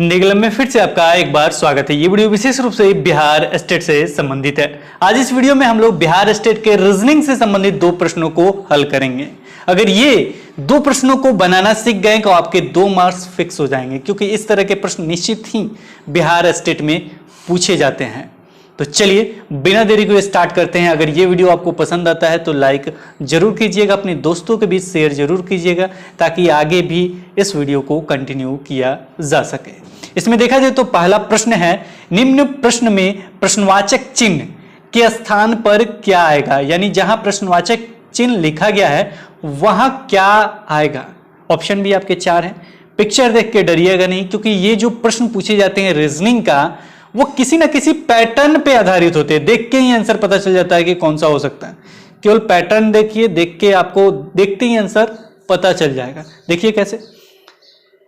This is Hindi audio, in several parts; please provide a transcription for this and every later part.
निगलम में फिर से आपका एक बार स्वागत है। ये वीडियो विशेष रूप से बिहार स्टेट से संबंधित है। आज इस वीडियो में हम लोग बिहार स्टेट के रीजनिंग से संबंधित दो प्रश्नों को हल करेंगे। अगर ये दो प्रश्नों को बनाना सीख गए तो आपके 2 मार्क्स फिक्स हो जाएंगे, क्योंकि इस तरह के प्रश्न निश्चित ही बिहार स्टेट में पूछे जाते हैं। तो चलिए बिना देरी को स्टार्ट करते हैं। अगर ये वीडियो आपको पसंद आता है तो लाइक जरूर कीजिएगा, अपने दोस्तों के बीच शेयर जरूर कीजिएगा, ताकि आगे भी इस वीडियो को कंटिन्यू किया जा सके। इसमें देखा जाए तो पहला प्रश्न है, निम्न प्रश्न में प्रश्नवाचक चिन्ह के स्थान पर क्या आएगा, यानी जहां प्रश्नवाचक चिन्ह लिखा गया है वहां क्या आएगा। ऑप्शन भी आपके 4 हैं। पिक्चर देख के डरिएगा नहीं, क्योंकि ये जो प्रश्न पूछे जाते हैं रीजनिंग का, वो किसी ना किसी पैटर्न पे आधारित होते हैं। देख के ही आंसर पता चल जाता है कि कौन सा हो सकता है। केवल पैटर्न देखिए, देख के आपको देखते ही आंसर पता चल जाएगा। देखिए कैसे,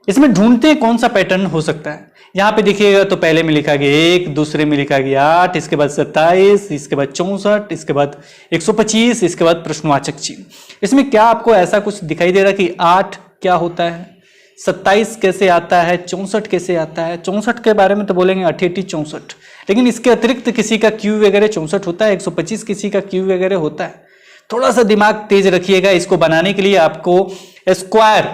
इसमें ढूंढते हैं कौन सा पैटर्न हो सकता है। यहां पे देखिएगा तो पहले में लिखा गया 1, दूसरे में लिखा गया 8, इसके बाद 27, इसके बाद 64, इसके बाद 125, इसके बाद प्रश्नवाचक चिन्ह। इसमें क्या आपको ऐसा कुछ दिखाई दे रहा है कि 8 क्या होता है, 27 कैसे आता है, 64 कैसे आता है। 64 के बारे में तो बोलेंगे 88 64, लेकिन इसके अतिरिक्त किसी का क्यू वगैरह 64 होता है, 125 किसी का क्यू वगैरह होता है। थोड़ा सा दिमाग तेज रखिएगा। इसको बनाने के लिए आपको स्क्वायर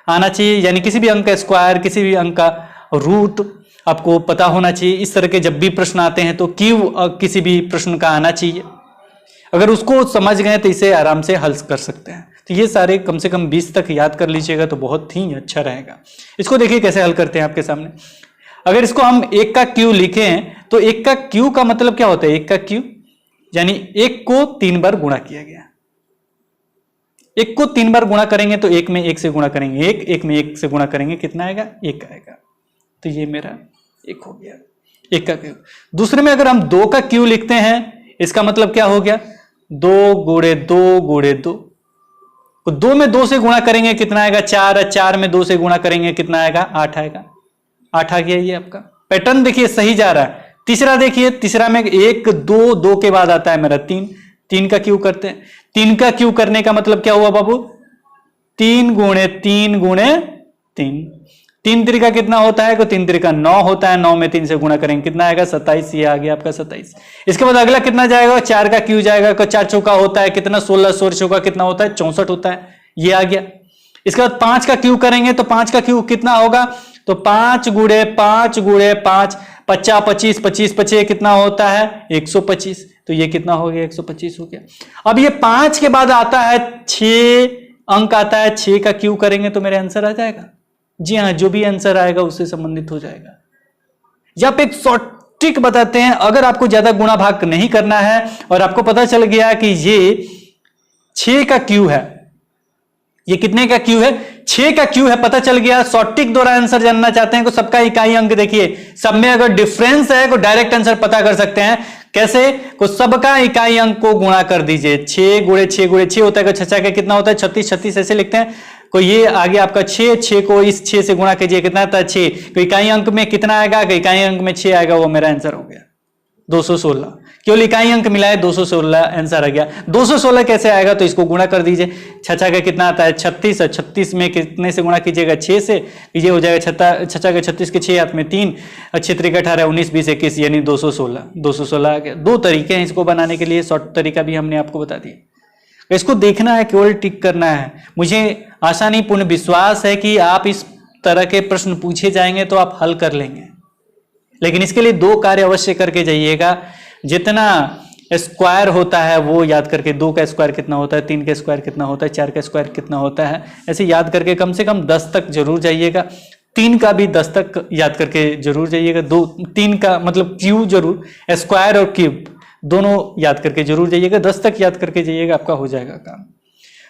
आना चाहिए, यानी किसी भी अंक का स्क्वायर, किसी भी अंक का रूट आपको पता होना चाहिए। इस तरह के जब भी प्रश्न आते हैं तो क्यू किसी भी प्रश्न का आना चाहिए। अगर उसको समझ गए तो इसे आराम से हल कर सकते हैं। तो ये सारे कम से कम 20 तक याद कर लीजिएगा तो बहुत ही अच्छा रहेगा। इसको देखिए कैसे हल करते हैं आपके सामने। अगर इसको हम 1 का क्यू लिखें तो 1 का क्यू का मतलब क्या होता है, 1 का क्यू यानी 1 को 3 बार गुणा किया गया। 1 को 3 बार गुणा करेंगे तो 1 में 1 से गुणा करेंगे 1 में 1 से गुणा करेंगे कितना आएगा, 1 आएगा। तो ये मेरा 1 हो गया, 1 का क्यू। दूसरे में अगर हम 2 का क्यू लिखते हैं, इसका मतलब क्या हो गया, 2 गुणे 2 गुणे 2। तो 2 में 2 से गुणा करेंगे कितना आएगा, 4। 4 में 2 से गुणा करेंगे कितना आएगा, 8 आएगा। 8 आ गया। ये आपका पैटर्न देखिए सही जा रहा है। तीसरा देखिए, तीसरा में 1 2 2 के बाद आता है मेरा 3। 3 का क्यू करते हैं। 3 का क्यू करने का मतलब क्या हुआ बाबू, 3 गुणे 3 गुणे 3। 3 त्रिका कितना होता है, 3 त्रिका 9 होता है। 9 में 3 से गुणा करेंगे कितना आएगा, 27। ये आ गया आपका 27। इसके बाद अगला कितना जाएगा, 4 का क्यू जाएगा। 4 चौका होता है कितना, 16। 16 चौका कितना होता है, 64 होता है। ये आ गया। इसके बाद 5 का क्यू करेंगे तो 5 का क्यू कितना होगा, तो 5 गुणे 5 गुणे 5, 50 25 25 25 कितना होता है, 125। तो ये कितना हो गया, 125 हो गया। अब ये 5 के बाद आता है 6 अंक आता है। 6 का क्यू करेंगे तो मेरे आंसर आ जाएगा। जी हाँ, जो भी आंसर आएगा उससे संबंधित हो जाएगा। या पे एक शॉर्ट ट्रिक बताते हैं। अगर आपको ज्यादा गुणा भाग नहीं करना है और आपको पता चल गया कि ये 6 का क्यू है, ये कितने का क्यू है, 6 का क्यू है, पता चल गया। शॉर्ट ट्रिक द्वारा आंसर जानना चाहते हैं तो सबका इकाई अंक देखिए, सब में अगर डिफरेंस है तो डायरेक्ट आंसर पता कर सकते हैं। कैसे, को सबका इकाई अंक को गुणा कर दीजिए। 6 गुणे 6 गुणे 6 होता है, 6 का कितना होता है, 36। 36 ऐसे लिखते हैं। को ये आगे आपका 6 को इस 6 से गुणा कीजिए कितना आता है, 6। तो इकाई अंक में कितना आएगा, इकाई अंक में 6 आएगा। वो मेरा आंसर हो गया 216। केवल इकाई अंक मिला है, 216 आंसर आ गया। 216 कैसे आएगा, तो इसको गुणा कर दीजिए। 6 का कितना आता है, 36। 36 में कितने से गुणा कीजिएगा, 6 से। ये हो जाएगा 6 के 36 के 6 हाथ में 3, 6 3 18 19 20 21 यानी 216। 216 आ गया। 2 तरीके हैं इसको बनाने के लिए। शॉर्ट तरीका भी हमने आपको बता दिया। इसको देखना है, केवल टिक करना है। मुझे आशा नहीं पूर्ण विश्वास है कि आप इस तरह के प्रश्न पूछे जाएंगे तो आप हल कर लेंगे, लेकिन इसके लिए 2 कार्य अवश्य करके जाइएगा। जितना स्क्वायर होता है वो याद करके, 2 का स्क्वायर कितना होता है, 3 का स्क्वायर कितना होता है, 4 का स्क्वायर कितना होता है, ऐसे याद करके कम से कम 10 तक जरूर जाइएगा। 3 का भी 10 तक याद करके जरूर जाइएगा। 3 का मतलब क्यू जरूर, स्क्वायर और क्यूब दोनों याद करके जरूर जाइएगा। 10 तक याद करके जाइएगा, आपका हो जाएगा काम।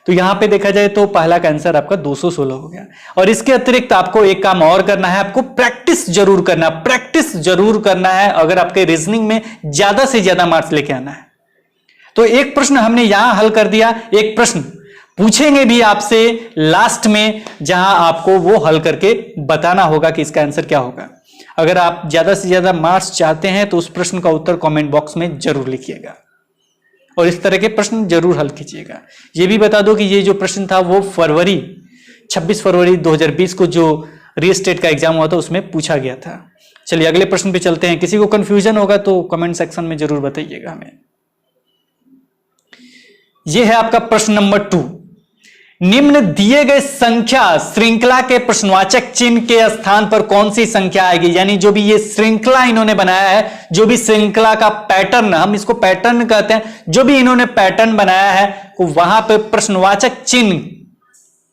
तो यहां पे देखा जाए तो पहला का आंसर आपका 216 हो गया। और इसके अतिरिक्त आपको एक काम और करना है, आपको प्रैक्टिस जरूर करना है। प्रैक्टिस जरूर करना है अगर आपके रीजनिंग में ज्यादा से ज्यादा मार्क्स लेके आना है। तो एक प्रश्न हमने यहां हल कर दिया, एक प्रश्न पूछेंगे भी आपसे लास्ट में, जहां आपको वो हल करके बताना होगा कि इसका आंसर क्या होगा। अगर आप ज्यादा से ज्यादा मार्क्स चाहते हैं तो उस प्रश्न का उत्तर कमेंट बॉक्स में जरूर लिखिएगा और इस तरह के प्रश्न जरूर हल कीजिएगा। यह भी बता दो कि ये जो प्रश्न था वो 26 फरवरी 2020 को जो रीस्टेट का एग्जाम हुआ था उसमें पूछा गया था। चलिए अगले प्रश्न पे चलते हैं। किसी को कंफ्यूजन होगा तो कमेंट सेक्शन में जरूर बताइएगा हमें। यह है आपका प्रश्न नंबर 2। निम्न दिए गए संख्या श्रृंखला के प्रश्नवाचक चिन्ह के स्थान पर कौन सी संख्या आएगी? यानी जो भी ये श्रृंखला इन्होंने बनाया है, जो भी श्रृंखला का पैटर्न, हम इसको पैटर्न कहते हैं, जो भी इन्होंने पैटर्न बनाया है वहां पर प्रश्नवाचक चिन्ह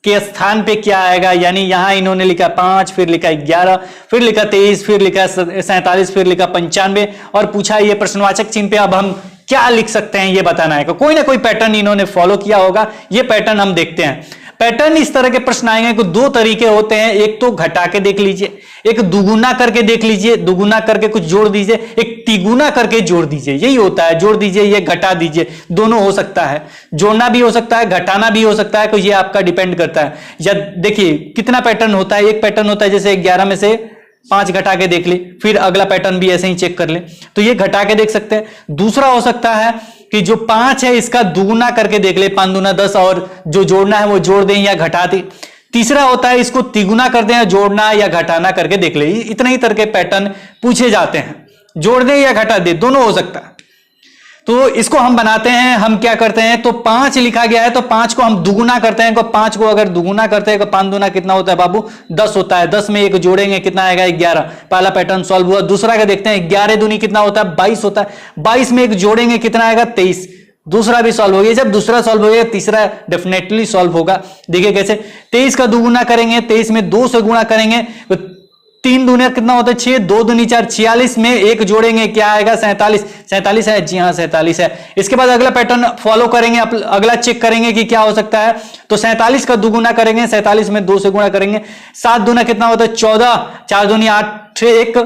के स्थान पे क्या आएगा? यानी यहां इन्होंने लिखा 5, फिर लिखा 11, फिर लिखा 23, फिर लिखा 47, फिर लिखा 95 और पूछा ये प्रश्नवाचक चिन्ह पे अब हम क्या लिख सकते हैं ये बताना है। कोई ना कोई पैटर्न इन्होंने फॉलो किया होगा, ये पैटर्न हम देखते हैं। पैटर्न इस तरह के प्रश्न आएंगे कि 2 तरीके होते हैं, एक तो घटा के देख लीजिए, एक दुगुना करके देख लीजिए, दुगुना करके कुछ जोड़ दीजिए, एक तिगुना करके जोड़ दीजिए, यही होता है। जोड़ दीजिए, ये घटा दीजिए, दोनों हो सकता है, जोड़ना भी हो सकता है, घटाना भी हो सकता है, तो ये आपका डिपेंड करता है। या देखिए कितना पैटर्न होता है, एक पैटर्न होता है जैसे 11 में से 5 घटा के देख ले, फिर अगला पैटर्न भी ऐसे ही चेक कर ले, तो ये घटा के देख सकते हैं। दूसरा हो सकता है कि जो 5 है इसका दुगुना करके देख ले, 5 दूना 10 और जो जोड़ना है वो जोड़ दें या घटा दें। तीसरा होता है इसको तिगुना कर दें, जोड़ना या घटाना करके देख ले। इतने ही तरह के पैटर्न पूछे जाते हैं, जोड़ दें या घटा दें, दोनों हो सकता है। तो इसको हम बनाते हैं, हम क्या करते हैं, तो 5 लिखा गया है तो 5 को हम दुगुना करते हैं। 5 को अगर दुगुना करते हैं तो 5 दूना कितना होता है बाबू? 10 होता है। 10 में एक जोड़ेंगे कितना आएगा? 11। पहला पैटर्न सॉल्व हुआ। दूसरा का देखते हैं, 11 दूनी कितना होता है? 22 होता है। 22 में एक जोड़ेंगे कितना आएगा? 23। दूसरा भी सॉल्व हो गया। जब दूसरा सॉल्व हो गया तीसरा डेफिनेटली सॉल्व होगा। देखिए कैसे, 23 का दुगुना करेंगे, 23 में 2 से गुणा करेंगे, 3 दूने कितना होता है? 6, 2 दूनी 4, 46 में एक जोड़ेंगे क्या आएगा? 47। 47 है, जी हाँ 47 है। इसके बाद अगला पैटर्न फॉलो करेंगे, अगला चेक करेंगे कि क्या हो सकता है। तो 47 का दुगुना करेंगे, 47 में 2 से गुणा करेंगे, 7 दूना कितना होता है? 14, 4 दूनी 8, 1,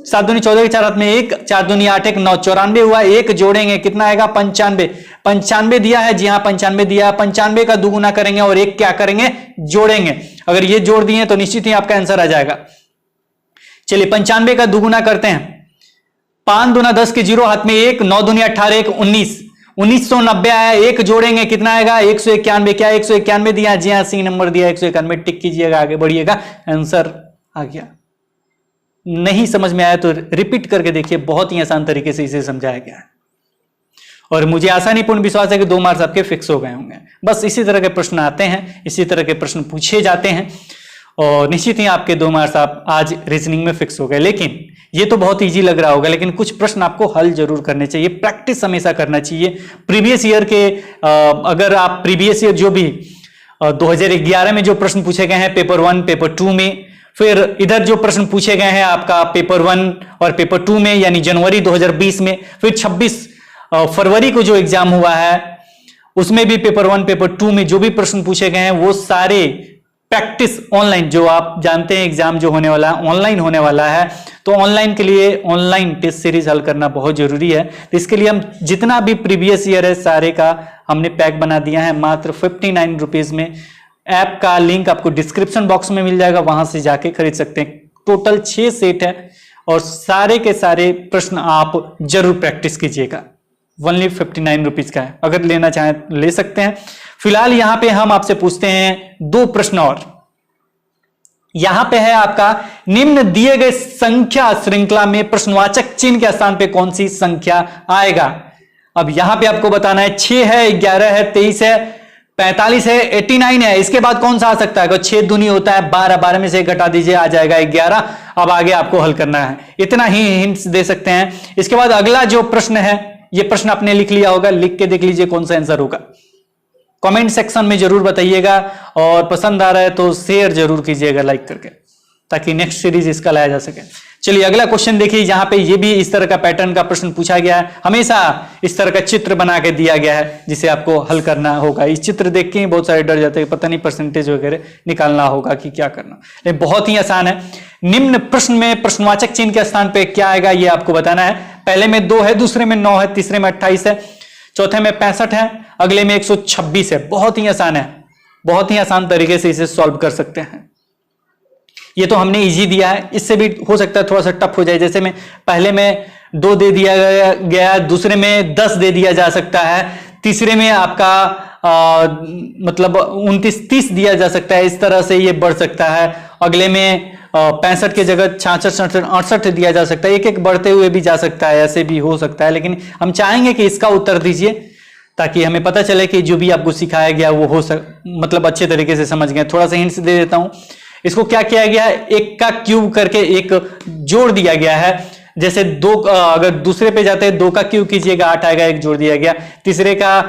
7 दूनी 14 के 4 हाथ में 1, 4 दूनी 8, 1, 9, 94 हुआ। एक जोड़ेंगे कितना आएगा? 95। 95 दिया है, जी हाँ 95 दिया है। 95 का दुगुना करेंगे और एक क्या करेंगे? जोड़ेंगे। अगर ये जोड़ दिए तो निश्चित ही आपका आंसर आ जाएगा। चलिए 95 का दुगुना करते हैं, 5 दूना 10 के 0 हाथ में 1, 9 दूनी 18, 1, 19, 1990 आया। एक जोड़ेंगे कितना आएगा? 191। क्या 191 दिया? जी हाँ सी नंबर दिया 191। टिक कीजिएगा, आगे बढ़िएगा, आंसर आ गया। नहीं समझ में आया तो रिपीट करके देखिए, बहुत ही आसान तरीके से इसे समझाया गया है और मुझे आसानीपूर्ण विश्वास है कि 2 मार्क्स आपके फिक्स हो गए होंगे। बस इसी तरह के प्रश्न आते हैं, इसी तरह के प्रश्न पूछे जाते हैं और निश्चित ही आपके 2 मार्क्स आप आज रीजनिंग में फिक्स हो गए। लेकिन ये तो बहुत इजी लग रहा होगा, लेकिन कुछ प्रश्न आपको हल जरूर करने चाहिए, प्रैक्टिस हमेशा करना चाहिए। प्रीवियस ईयर के अगर आप प्रीवियस ईयर जो भी 2011 में जो प्रश्न पूछे गए हैं पेपर 1, पेपर 2 में, फिर इधर जो प्रश्न पूछे गए हैं आपका पेपर 1 और पेपर 2 में यानी जनवरी 2020 में, फिर 26 फरवरी को जो एग्जाम हुआ है उसमें भी पेपर 1, पेपर 2 में जो भी प्रश्न पूछे गए हैं वो सारे प्रैक्टिस ऑनलाइन, जो आप जानते हैं एग्जाम जो होने वाला है ऑनलाइन होने वाला है, तो ऑनलाइन के लिए ऑनलाइन टेस्ट सीरीज हल करना बहुत जरूरी है। तो इसके लिए हम जितना भी प्रीवियस ईयर है सारे का हमने पैक बना दिया है मात्र 59 रुपीज में। ऐप का लिंक आपको डिस्क्रिप्शन बॉक्स में मिल जाएगा, वहां से जाके खरीद सकते हैं। टोटल 6 सेट है और सारे के सारे प्रश्न आप जरूर प्रैक्टिस कीजिएगा। ओनली 59 रुपीज का है, अगर लेना चाहें ले सकते हैं। फिलहाल यहां पे हम आपसे पूछते हैं 2 प्रश्न और। यहां पे है आपका, निम्न दिए गए संख्या श्रृंखला में प्रश्नवाचक चिन्ह के स्थान पे कौन सी संख्या आएगा। अब यहां पे आपको बताना है 6 है, 11 है, 23 है, 45 है, 89 है। इसके बाद कौन सा आ सकता है? 6 दूनी होता है 12, 12 में से घटा दीजिए आ जाएगा 11। अब आगे आपको हल करना है, इतना ही हिंट्स दे सकते हैं। इसके बाद अगला जो प्रश्न है, ये प्रश्न आपने लिख लिया होगा, लिख के देख लीजिए कौन सा आंसर होगा। कमेंट सेक्शन में जरूर बताइएगा और पसंद आ रहा है तो शेयर जरूर कीजिएगा लाइक करके, ताकि नेक्स्ट सीरीज इसका लाया जा सके। चलिए अगला क्वेश्चन देखिए, यहां पे ये भी इस तरह का पैटर्न का प्रश्न पूछा गया है। हमेशा इस तरह का चित्र बना के दिया गया है जिसे आपको हल करना होगा। इस चित्र देख के ही बहुत सारे डर जाते हैं, पता नहीं परसेंटेज वगैरह निकालना होगा कि क्या करना, लेकिन बहुत ही आसान है। निम्न प्रश्न में प्रश्नवाचक चिन्ह के स्थान पे क्या आएगा ये आपको बताना है। पहले में 2 है, दूसरे में 9 है, तीसरे में 28 है, चौथे में 65 है, अगले में 126 है। बहुत ही आसान है, बहुत ही आसान तरीके से इसे सॉल्व कर सकते हैं। ये तो हमने इजी दिया है, इससे भी हो सकता है थोड़ा सा टफ हो जाए। जैसे में पहले में 2 दे दिया गया, दूसरे में 10 दे दिया जा सकता है, तीसरे में आपका मतलब 29-30 दिया जा सकता है, इस तरह से ये बढ़ सकता है। अगले में 65 की जगह 66, 68 दिया जा सकता है, एक एक बढ़ते हुए भी जा सकता है, ऐसे भी हो सकता है। लेकिन हम चाहेंगे कि इसका उत्तर दीजिए ताकि हमें पता चले कि जो भी आपको सिखाया गया वो मतलब अच्छे तरीके से समझ गए। थोड़ा सा हिंट्स दे देता हूं। इसको क्या किया गया है, 1 का क्यूब करके एक जोड़ दिया गया है। जैसे 2 अगर दूसरे पे जाते हैं 2 का क्यूब कीजिएगा 8 आएगा, एक जोड़ दिया गया। तीसरे का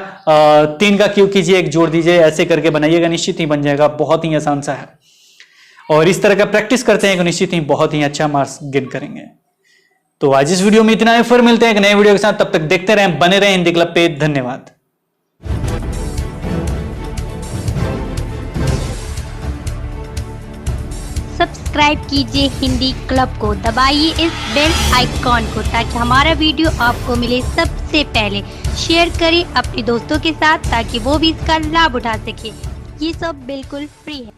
3 का क्यूब कीजिए, एक जोड़ दीजिए, ऐसे करके बनाइएगा, निश्चित ही बन जाएगा। बहुत ही आसान सा है और इस तरह का प्रैक्टिस करते हैं कि निश्चित ही बहुत ही अच्छा मार्क्स गेन करेंगे। तो आज इस वीडियो में इतना है, फिर मिलते हैं एक नए वीडियो के साथ। तब तक देखते रहें, बने रहें हिंदी क्लब पे। धन्यवाद। सब्सक्राइब कीजिए हिंदी क्लब को, दबाइए इस बेल आइकॉन को ताकि हमारा वीडियो आपको मिले सबसे पहले। शेयर करें अपने दोस्तों के साथ ताकि वो भी इसका लाभ उठा सके। ये सब बिल्कुल फ्री है।